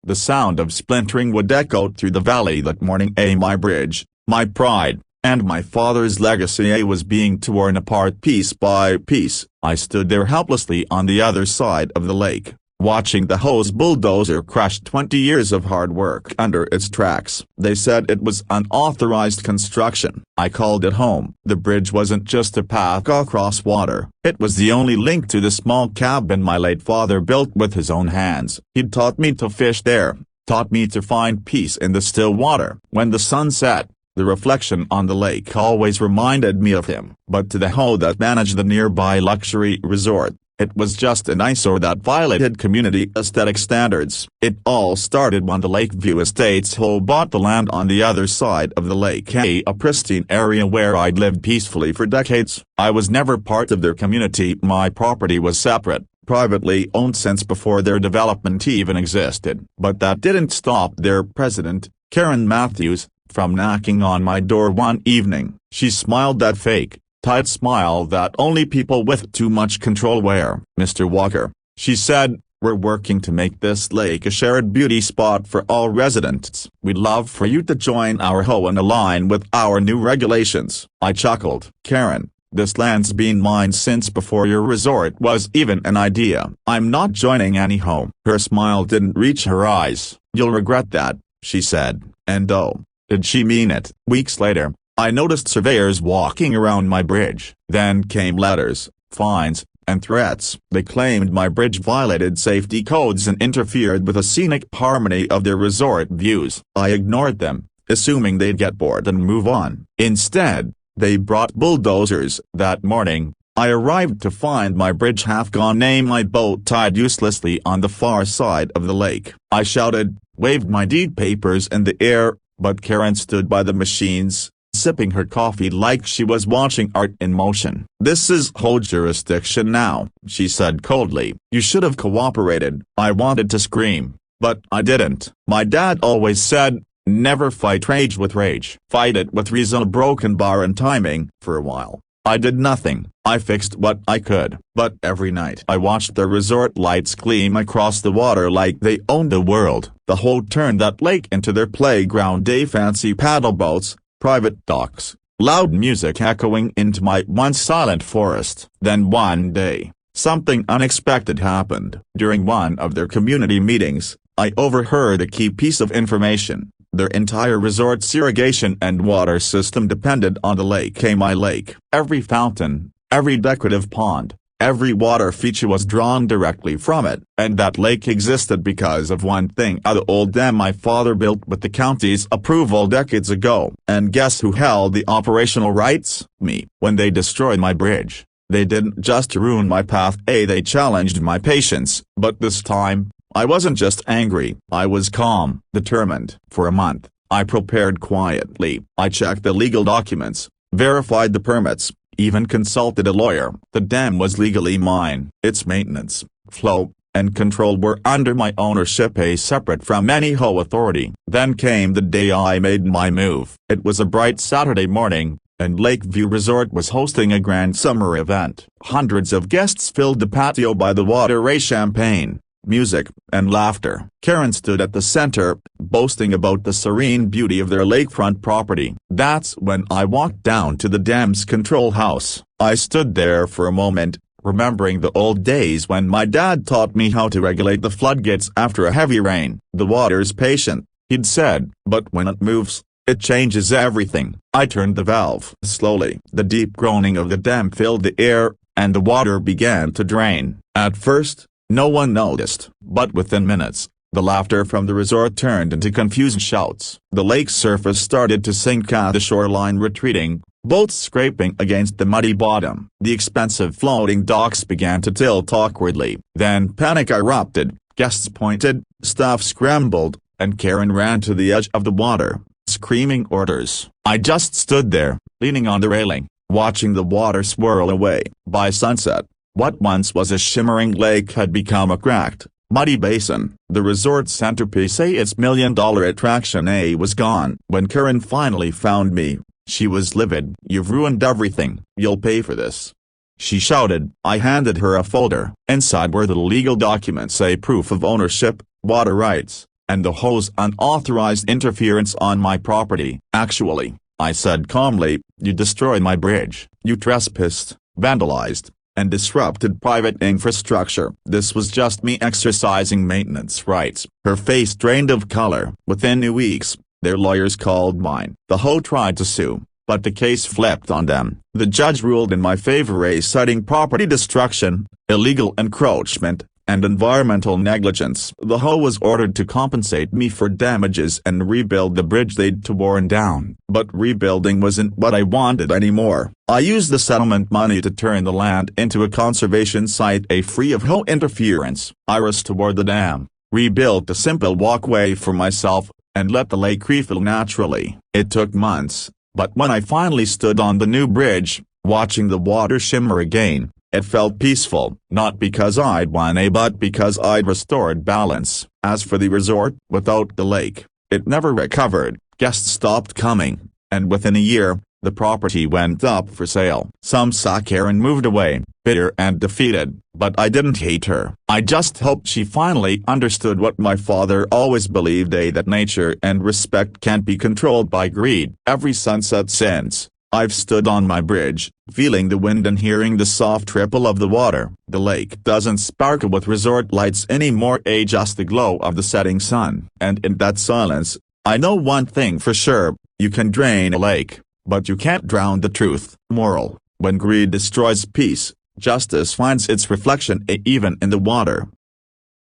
The sound of splintering wood echoed through the valley that morning. My bridge, my pride, and my father's legacy was being torn apart piece by piece. I stood there helplessly on the other side of the lake, watching the hose bulldozer crush 20 years of hard work under its tracks. They said it was unauthorized construction. I called it home. The bridge wasn't just a path across water. It was the only link to the small cabin my late father built with his own hands. He'd taught me to fish there, taught me to find peace in the still water. When the sun set, the reflection on the lake always reminded me of him. But to the hoe that managed the nearby luxury resort, it was just an eyesore that violated community aesthetic standards. It all started when the Lakeview Estates hoe bought the land on the other side of the lake, a pristine area where I'd lived peacefully for decades. I was never part of their community. My property was separate, privately owned since before their development even existed. But that didn't stop their president, Karen Matthews, from knocking on my door one evening. She smiled that fake, tight smile that only people with too much control wear. "Mr. Walker," she said, "we're working to make this lake a shared beauty spot for all residents. We'd love for you to join our HOA and align with our new regulations." I chuckled. "Karen, this land's been mine since before your resort was even an idea. I'm not joining any HOA." Her smile didn't reach her eyes. "You'll regret that," she said, and oh, did she mean it. Weeks later, I noticed surveyors walking around my bridge. Then came letters, fines, and threats. They claimed my bridge violated safety codes and interfered with the scenic harmony of their resort views. I ignored them, assuming they'd get bored and move on. Instead, they brought bulldozers. That morning, I arrived to find my bridge half gone, my boat tied uselessly on the far side of the lake. I shouted, waved my deed papers in the air, but Karen stood by the machines, sipping her coffee like she was watching art in motion. "This is HOA jurisdiction now," she said coldly. "You should have cooperated." I wanted to scream, but I didn't. My dad always said, never fight rage with rage. Fight it with reason. A broken bar and timing. For a while, I did nothing. I fixed what I could. But every night I watched the resort lights gleam across the water like they owned the world. The HOA turned that lake into their playground. Fancy paddle boats, private docks, loud music echoing into my once silent forest. Then one day, something unexpected happened. During one of their community meetings, I overheard a key piece of information. Their entire resort's irrigation and water system depended on the lake. My lake. Every fountain, every decorative pond, every water feature was drawn directly from it. And that lake existed because of one thing: the old dam my father built with the county's approval decades ago. And guess who held the operational rights? Me. When they destroyed my bridge, they didn't just ruin my path, they challenged my patience. But this time, I wasn't just angry. I was calm, determined. For a month, I prepared quietly. I checked the legal documents, verified the permits, even consulted a lawyer. The dam was legally mine. Its maintenance, flow, and control were under my ownership, separate from any HOA authority. Then came the day I made my move. It was a bright Saturday morning, and Lakeview Resort was hosting a grand summer event. Hundreds of guests filled the patio by the water. Champagne, music, and laughter. Karen stood at the center, boasting about the serene beauty of their lakefront property. That's when I walked down to the dam's control house. I stood there for a moment, remembering the old days when my dad taught me how to regulate the floodgates after a heavy rain. "The water's patient," he'd said, "but when it moves, it changes everything." I turned the valve. Slowly, the deep groaning of the dam filled the air, and the water began to drain. At first, no one noticed, but within minutes, the laughter from the resort turned into confused shouts. The lake's surface started to sink, the shoreline retreating, boats scraping against the muddy bottom. The expensive floating docks began to tilt awkwardly. Then panic erupted, guests pointed, staff scrambled, and Karen ran to the edge of the water, screaming orders. I just stood there, leaning on the railing, watching the water swirl away. By sunset, what once was a shimmering lake had become a cracked, muddy basin. The resort's centerpiece, its million-dollar attraction, was gone. When Karen finally found me, she was livid. "You've ruined everything. You'll pay for this," she shouted. I handed her a folder. Inside were the legal documents: a proof of ownership, water rights, and the HOA's unauthorized interference on my property. Actually, I said calmly, you destroyed my bridge. You trespassed, vandalized, and disrupted private infrastructure. This was just me exercising maintenance rights. Her face drained of color. Within 2 weeks, their lawyers called mine. The HOA tried to sue, but the case flipped on them. The judge ruled in my favor, citing property destruction, illegal encroachment, and environmental negligence. The HOA was ordered to compensate me for damages and rebuild the bridge they'd torn down. But rebuilding wasn't what I wanted anymore. I used the settlement money to turn the land into a conservation site, free of HOA interference. I restored the dam, rebuilt a simple walkway for myself, and let the lake refill naturally. It took months, but when I finally stood on the new bridge, watching the water shimmer again, it felt peaceful. Not because I'd won, but because I'd restored balance. As for the resort, without the lake, it never recovered. Guests stopped coming, and within a year, the property went up for sale. Some saw Karen moved away, bitter and defeated, but I didn't hate her. I just hoped she finally understood what my father always believed, that nature and respect can't be controlled by greed. Every sunset since, I've stood on my bridge, feeling the wind and hearing the soft ripple of the water. The lake doesn't sparkle with resort lights anymore, just the glow of the setting sun. And in that silence, I know one thing for sure: you can drain a lake, but you can't drown the truth. Moral: when greed destroys peace, justice finds its reflection even in the water.